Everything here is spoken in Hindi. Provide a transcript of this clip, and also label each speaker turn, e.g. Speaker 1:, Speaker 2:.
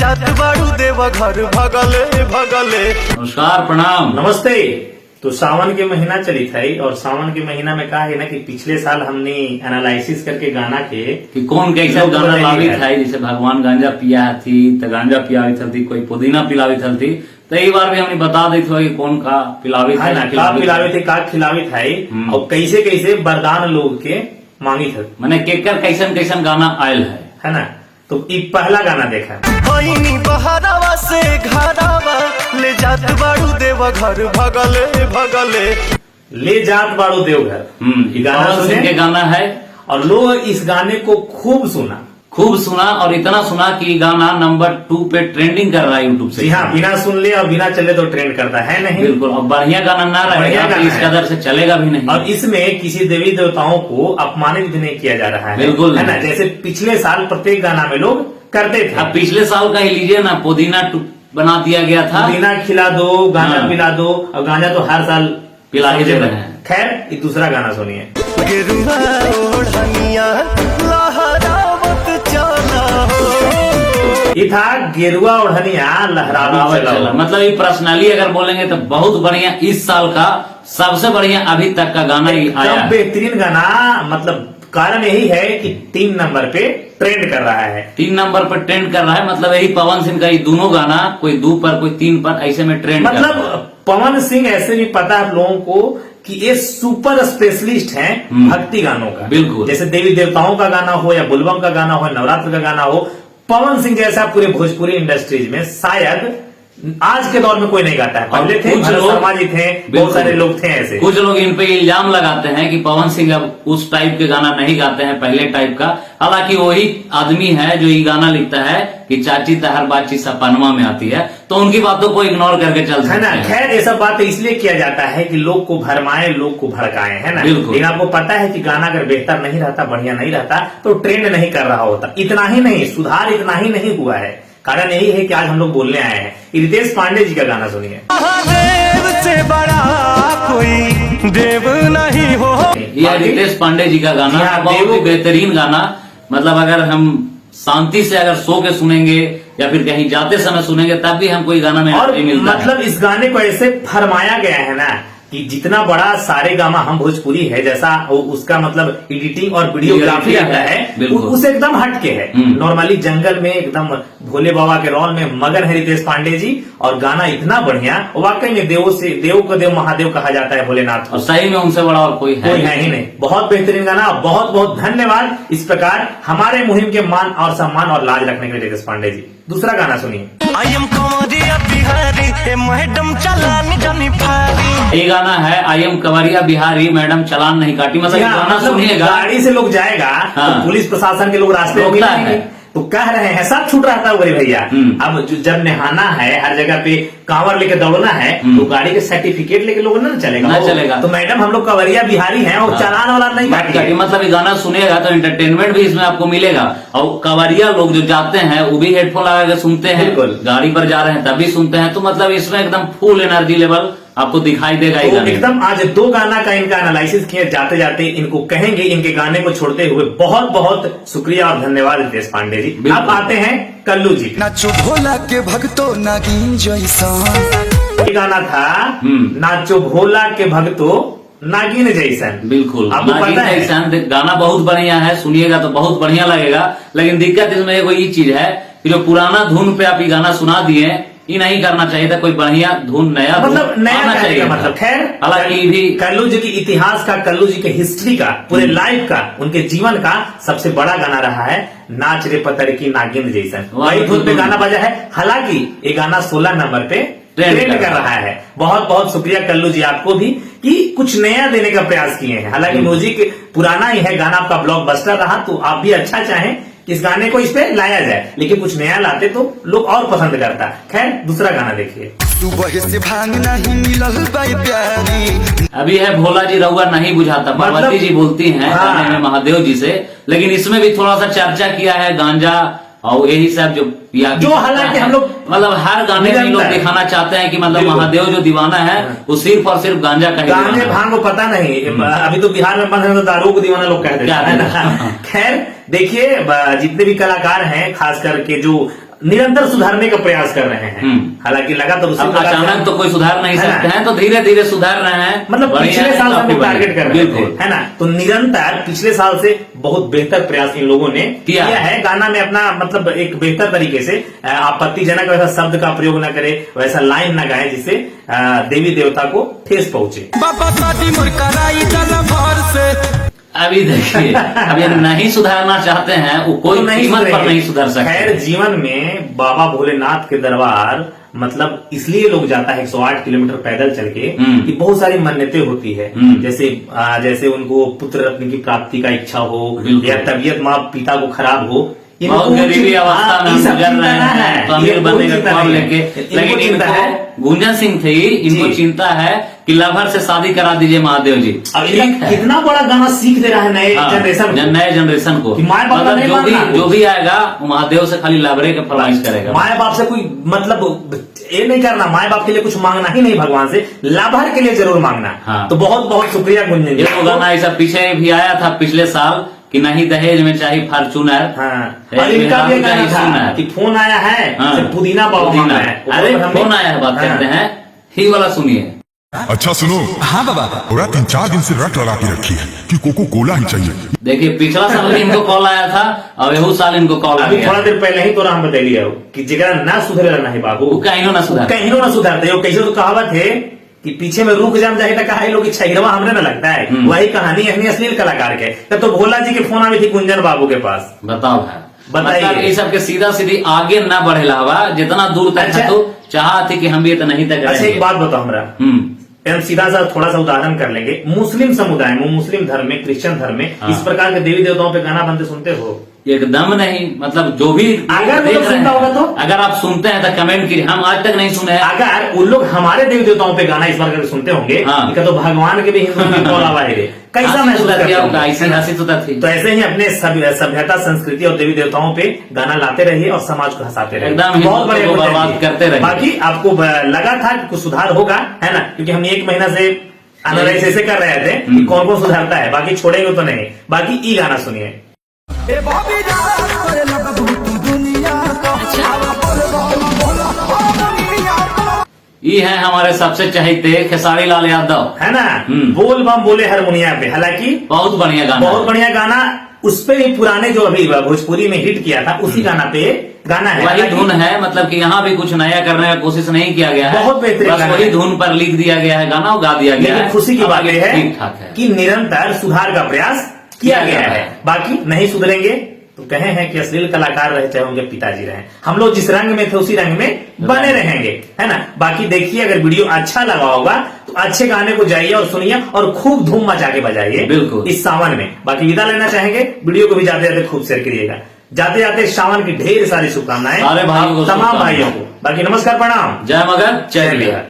Speaker 1: जात बाड़ू देव घर भगले भगले।
Speaker 2: नमस्कार, प्रणाम,
Speaker 3: नमस्ते। तो सावन के महीना चली थी और सावन के महीना में कहा है ना कि पिछले साल हमने एनालिसिस करके गाना के
Speaker 2: कि कौन कैसा गाना लावी था। जैसे भगवान गांजा पिया थी तो गांजा पियावी थी, कोई पुदीना पिलावी थी, तो एक बार भी हमने बता दी थी कि कौन का पिलावी था,
Speaker 3: का पिलावे थे, का खिलावी था और कैसे कैसे वरदान लोग के मांगी थे,
Speaker 2: मैंने केकर कैसन कैसन गाना आयल
Speaker 3: है ना। तो ये पहला गाना देखा
Speaker 1: बहरावा से घरावा ले जात बाड़ू देव घर भगले भगले।
Speaker 3: ले जात बाड़ू देवघर, ये गाना सुने
Speaker 2: के गाना है
Speaker 3: और लोग इस गाने को खूब सुना
Speaker 2: और इतना सुना कि गाना नंबर 2 पे ट्रेंडिंग कर रहा है यूट्यूब से।
Speaker 3: हाँ, बिना सुन ले और बिना चले तो ट्रेंड करता है नहीं।
Speaker 2: बिल्कुल, और बढ़िया गाना ना रहेगा तो इस कदर से चलेगा भी नहीं।
Speaker 3: और इसमें किसी देवी देवताओं को अपमानित भी नहीं किया जा रहा है,
Speaker 2: बिल्कुल
Speaker 3: है ना। जैसे पिछले साल प्रत्येक गाना में लोग करते थे।
Speaker 2: अब पिछले साल का ही लीजिए ना, पुदीना बना दिया गया था,
Speaker 3: पुदीना खिला दो, गांजा पिला दो, और गांजा तो हर साल
Speaker 2: पिला ही दे रहे हैं।
Speaker 3: खैर, ये दूसरा गाना सुनिए।
Speaker 1: गेरुआ ओढ़निया लहरावत चला हो।
Speaker 3: ये था गेरुआ ओढ़निया लहरावत चला।
Speaker 2: मतलब ये पर्सनली अगर बोलेंगे तो बहुत बढ़िया, इस साल का सबसे बढ़िया अभी तक का गाना ही आया,
Speaker 3: बेहतरीन गाना। मतलब कारण यही है कि 3 नंबर पे ट्रेंड कर रहा है।
Speaker 2: 3 नंबर पर ट्रेंड कर रहा है। मतलब यही पवन सिंह का ये दोनों गाना, कोई 2 पर कोई 3 पर, ऐसे में ट्रेंड
Speaker 3: मतलब पवन सिंह ऐसे भी पता है आप लोगों को कि ये सुपर स्पेशलिस्ट हैं भक्ति गानों का।
Speaker 2: बिल्कुल,
Speaker 3: जैसे देवी देवताओं का गाना हो या बुलबम का गाना हो, नवरात्र का गाना हो, पवन सिंह जैसा पूरे भोजपुरी इंडस्ट्रीज में शायद आज के दौर में कोई नहीं गाता है। पहले थे,
Speaker 2: कुछ लोग
Speaker 3: शर्मा जी थे, बहुत सारे लोग थे ऐसे।
Speaker 2: कुछ लोग इन पे इल्जाम लगाते हैं कि पवन सिंह अब उस टाइप के गाना नहीं गाते हैं, पहले टाइप का। हालांकि वही आदमी है जो ये गाना लिखता है कि चाची तहर बातचीत सपनमा में आती है, तो उनकी बातों को इग्नोर करके चल सकते हैं।
Speaker 3: खैर, ये सब बात इसलिए किया जाता है कि लोग को भरमाए, लोग को भड़काए, है ना। लेकिन आपको पता है कि गाना अगर बेहतर नहीं रहता, बढ़िया नहीं रहता, तो ट्रेंड नहीं कर रहा होता। इतना ही नहीं, सुधार इतना ही नहीं हुआ है। कारण यही है कि आज हम लोग बोलने आए हैं। रितेश पांडे जी का गाना सुनिए।
Speaker 1: महादेव से बड़ा कोई देव नहीं हो।
Speaker 2: यह रितेश पांडे जी का गाना है, बहुत ही बेहतरीन गाना। मतलब अगर हम शांति से अगर सो के सुनेंगे या फिर कहीं जाते समय सुनेंगे तब भी हमको ये गाना में नहीं मिलता।
Speaker 3: मतलब इस गाने को ऐसे फरमाया गया है ना कि जितना बड़ा सारे गामा हम भोजपुरी है, जैसा उसका मतलब एडिटिंग और वीडियोग्राफी आता है, उसे एकदम हटके है। नॉर्मली जंगल में एकदम भोले बाबा के रोल में मगन है रितेश पांडे जी, और गाना इतना बढ़िया। वाकई में देव को देव महादेव कहा जाता है भोलेनाथ,
Speaker 2: और सही में उनसे बड़ा और कोई है
Speaker 3: ही नहीं। बहुत बेहतरीन गाना, बहुत बहुत धन्यवाद इस प्रकार हमारे मुहिम के मान और सम्मान और लाज रखने के लिए रितेश पांडे जी। दूसरा गाना सुनिए।
Speaker 1: मैडम चलान जानी भारी।
Speaker 2: ये गाना है आई एम कंवरिया बिहारी, मैडम चलान नहीं काटी। मतलब गाना सुनिएगा,
Speaker 3: गाड़ी से लोग जाएगा तो पुलिस प्रशासन के लोग रास्ते में मिलेंगे तो कह रहे हैं सब छूट रहा था बोले भैया। अब जब नहाना है, हर जगह पे कांवर लेके दौड़ना है, तो गाड़ी के सर्टिफिकेट लेके लोग ना चलेगा। तो मैडम हम लोग कंवरिया बिहारी हैं और चालान वाला नहीं काटेंगे।
Speaker 2: मतलब ये गाना सुनिएगा तो एंटरटेनमेंट भी इसमें आपको मिलेगा। और कंवरिया लोग जो जाते हैं वो भी हेडफोन लगा के सुनते हैं, गाड़ी पर जा रहे हैं तब भी सुनते हैं। तो मतलब इसमें एकदम फुल एनर्जी लेवल आपको दिखाई देगा।
Speaker 3: तो एकदम आज 2 गाना का इनका एनालिसिस किए, जाते जाते इनको कहेंगे, इनके गाने को छोड़ते हुए बहुत बहुत शुक्रिया और धन्यवाद रितेश पांडे जी। अब आते हैं कल्लू जी।
Speaker 1: नाचो भोला के भक्तो नागिन जैसा।
Speaker 3: ये गाना था नाचो भोला के भक्तो नागिन जैसन।
Speaker 2: बिल्कुल,
Speaker 3: आपको पता है
Speaker 2: गाना बहुत बढ़िया है, सुनिएगा तो बहुत बढ़िया लगेगा। लेकिन दिक्कत इसमें एगो ये चीज है कि जो पुराना धुन पे आप ये गाना सुना दिए, ये नहीं करना चाहिए था। कोई बढ़िया धुन, नया
Speaker 3: चाहिए। मतलब खैर, हालांकि भी कल्लू जी की इतिहास का, कल्लू जी के हिस्ट्री का, पूरे लाइफ का, उनके जीवन का सबसे बड़ा गाना रहा है नाच रे पतर की नागिन जैसन। वही धुन पे गाना बजा है। हालांकि ये गाना 16 नंबर पे ट्रेंड कर रहा है। बहुत बहुत शुक्रिया कल्लू जी आपको भी कि कुछ नया देने का प्रयास किए हैं। हालांकि म्यूजिक पुराना ही है, गाना आपका ब्लॉकबस्टर रहा, तो आप भी अच्छा चाहें इस गाने को इस पे लाया जाए, लेकिन कुछ नया लाते तो लोग और पसंद करता। खैर, दूसरा गाना देखिए।
Speaker 1: सुबह से भांग नहीं मिलल बाई प्यारी।
Speaker 2: अभी है भोला जी रहुआ नहीं बुझाता, पार्वती जी बोलती हैं गाने में महादेव जी से। लेकिन इसमें भी थोड़ा सा चर्चा किया है गांजा और यही सब जो
Speaker 3: हालांकि हम लोग
Speaker 2: मतलब हर गाने में लोग दिखाना चाहते हैं कि मतलब महादेव जो दीवाना है वो सिर्फ और सिर्फ गांजा का,
Speaker 3: गांजे भांग को पता नहीं। अभी तो बिहार में बंद है तो दारू को दीवाना लोग कहते हैं। खैर देखिए, जितने भी कलाकार हैं, खास करके जो निरंतर सुधारने का प्रयास कर रहे हैं। हालांकि लगातार उसी
Speaker 2: अब
Speaker 3: प्रकार से-
Speaker 2: अचानक तो कोई सुधार नहीं
Speaker 3: है ना?
Speaker 2: सकते हैं, तो धीरे धीरे सुधार रहे हैं।
Speaker 3: मतलब
Speaker 2: बढ़िया
Speaker 3: पिछले
Speaker 2: है,
Speaker 3: साल
Speaker 2: काफी
Speaker 3: हमको टारगेट कर रहे थे,
Speaker 2: बिल्कुल।
Speaker 3: है ना? तो निरंतर पिछले साल से बहुत बेहतर प्रयास इन लोगों ने
Speaker 2: किया
Speaker 3: है। गाना में अपना मतलब एक बेहतर तरीके से आपत्तिजनक वैसा शब्द का प्रयोग न करे, वैसा लाइन न गाए जिससे देवी देवता को ठेस पहुंचे।
Speaker 1: बाबा शादी मोर कराई दल भर से।
Speaker 2: अभी देखिए, अभी नहीं सुधारना चाहते हैं वो कोई
Speaker 3: तो नहीं
Speaker 2: कीमत पर
Speaker 3: सुधरेंगे।
Speaker 2: नहीं सुधर सकते।
Speaker 3: खैर, जीवन में बाबा भोलेनाथ के दरबार मतलब इसलिए लोग जाता है 108 किलोमीटर पैदल चल के कि बहुत सारी मन्नतें होती है। जैसे उनको पुत्र रत्न की प्राप्ति का इच्छा हो,
Speaker 2: बिल्कुल।
Speaker 3: या तबीयत माँ पिता को खराब हो,
Speaker 2: बहुत गरीबी अवस्था में हम गुजर रहे हैं, तो अमीर बनने का ख्वाब लेके। लेकिन इनको गुंजन सिंह थी, इनको चिंता है कि लवर से शादी करा दीजिए महादेव जी।
Speaker 3: अब
Speaker 2: ठीक है।
Speaker 3: कितना बड़ा गाना सीख दे रहा है नए जनरेशन को।
Speaker 2: नए जनरेशन को
Speaker 3: कि माँ बाप का
Speaker 2: मतलब
Speaker 3: नहीं
Speaker 2: जो भी आएगा वो महादेव से खाली लबरे के फरमाइश करेगा।
Speaker 3: माए बाप से कोई मतलब ये नहीं करना, माए बाप के लिए कुछ मांगना ही नहीं भगवान से, लाभर के लिए जरूर मांगना।
Speaker 2: हाँ।
Speaker 3: तो बहुत बहुत शुक्रिया गुंजन जी।
Speaker 2: ये तो गाना ऐसा पीछे भी आया था पिछले साल कि नहीं दहेज में चाहिए फॉर्चूनर।
Speaker 3: हाँ। और इनका भी गाना था कि फोन आया है,
Speaker 2: हाँ।
Speaker 3: से पुदीना बाबा मांगा है।
Speaker 2: अरे फोन आया है, बात
Speaker 3: हाँ।
Speaker 2: करते हैं, ही वाला सुनिए।
Speaker 4: अच्छा सुनो। हाँ बाबा। पूरा 3-4 दिन से रट लगा के रखी है कि कोको कोला ही चाहिए।
Speaker 2: देखिए पिछला साल भी इनको कॉल आया था और यहू साल इनको कॉल
Speaker 3: अभी
Speaker 2: आया।
Speaker 3: थोड़ा देर पहले ही तोरा हम बता लिया कि जगह ना सुधरे रहना है बाबू,
Speaker 2: वो कहीं ना सुधार।
Speaker 3: कहीं ना सुधरते हो। कैसे तो कहावत है कि पीछे में रुक जाम जाए कहा है लोग कि छैरवा हमने ना लगता है। वही कहानी है असली कलाकार के। तब तो भोला जी के फोन आवी थी गुंजन बाबू के पास।
Speaker 2: बताओ भाई,
Speaker 3: बताइए।
Speaker 2: मतलब ये सब के सीधा सीधी आगे न बढ़े हवा, जितना दूर तक
Speaker 3: अच्छा।
Speaker 2: है तो चाहा थी कि हम भी इतना नहीं तक
Speaker 3: अच्छा, एक बात बताओ हमरा, हम सीधा सा थोड़ा सा उदाहरण कर लेंगे। मुस्लिम समुदाय में, मुस्लिम धर्म में, क्रिश्चियन धर्म में
Speaker 2: हाँ।
Speaker 3: इस प्रकार के देवी देवताओं पे गाना बनते सुनते हो?
Speaker 2: एकदम नहीं। मतलब जो भी
Speaker 3: अगर
Speaker 2: देख
Speaker 3: वो
Speaker 2: रहे
Speaker 3: सुनता
Speaker 2: हैं,
Speaker 3: होगा तो?
Speaker 2: अगर आप सुनते हैं तो कमेंट कीजिए, हम आज तक नहीं सुने हैं।
Speaker 3: अगर उन लोग हमारे देवी देवताओं पे गाना इस बार करके सुनते होंगे,
Speaker 2: हाँ।
Speaker 3: तो भगवान के भी हिंदुओं की कॉल आवाज कैसा महसूस करते होंगे?
Speaker 2: ऐसी हंसी तो थी।
Speaker 3: तो ऐसे ही अपने सभ्यता, संस्कृति और देवी देवताओं पे गाना लाते रहिए और समाज को हंसाते रहिए।
Speaker 2: एकदम
Speaker 3: बहुत बड़े
Speaker 2: हिंदुत्व को बर्बाद करते रहिए।
Speaker 3: बाकी आपको लगा था कि कुछ सुधार होगा, है ना? क्योंकि हम 1 महीना से एनालिसिस से कर रहे थे कि कौन कौन सुधारता है। बाकी छोड़ेंगे तो नहीं। बाकी ई गाना सुनिए।
Speaker 2: ये है हमारे सबसे चहेते खेसारी लाल यादव,
Speaker 3: है ना? बोल बम बोले हारमोनिया पे। हालांकि
Speaker 2: बहुत बढ़िया गाना,
Speaker 3: बहुत बढ़िया गाना। उस पे भी पुराने जो अभी भोजपुरी में हिट किया था उसी गाना पे गाना है।
Speaker 2: वही धुन है। मतलब कि यहाँ भी कुछ नया करने का कोशिश नहीं किया गया है,
Speaker 3: बहुत बेहतरीन
Speaker 2: बस
Speaker 3: गाना
Speaker 2: वही
Speaker 3: है।
Speaker 2: धुन पर लिख दिया गया है गाना, वो गा दिया गया
Speaker 3: लेकिन
Speaker 2: है।
Speaker 3: खुशी की
Speaker 2: अब
Speaker 3: बात
Speaker 2: आगे
Speaker 3: यह
Speaker 2: ठीक ठाक
Speaker 3: है
Speaker 2: है
Speaker 3: कि निरंतर सुधार का प्रयास किया गया है। बाकी नहीं सुधरेंगे तो कहे हैं कि अश्लील कलाकार रहे चाहे उनके पिताजी रहे, हम लोग जिस रंग में थे उसी रंग में बने रहेंगे, है ना? बाकी देखिए, अगर वीडियो अच्छा लगा होगा तो अच्छे गाने को जाइए और सुनिए और खूब धूम मचा के बजाइए
Speaker 2: बिल्कुल
Speaker 3: इस सावन में। बाकी विदा लेना चाहेंगे, वीडियो को भी जाते जाते खूब शेयर करिएगा। जाते जाते सावन की ढेर सारी शुभकामनाएं
Speaker 2: सारे भाइयों को
Speaker 3: तमाम
Speaker 2: शुभकामनाएं।
Speaker 3: भाइयों को। बाकी नमस्कार, प्रणाम,
Speaker 2: जय मगर जय बिहार।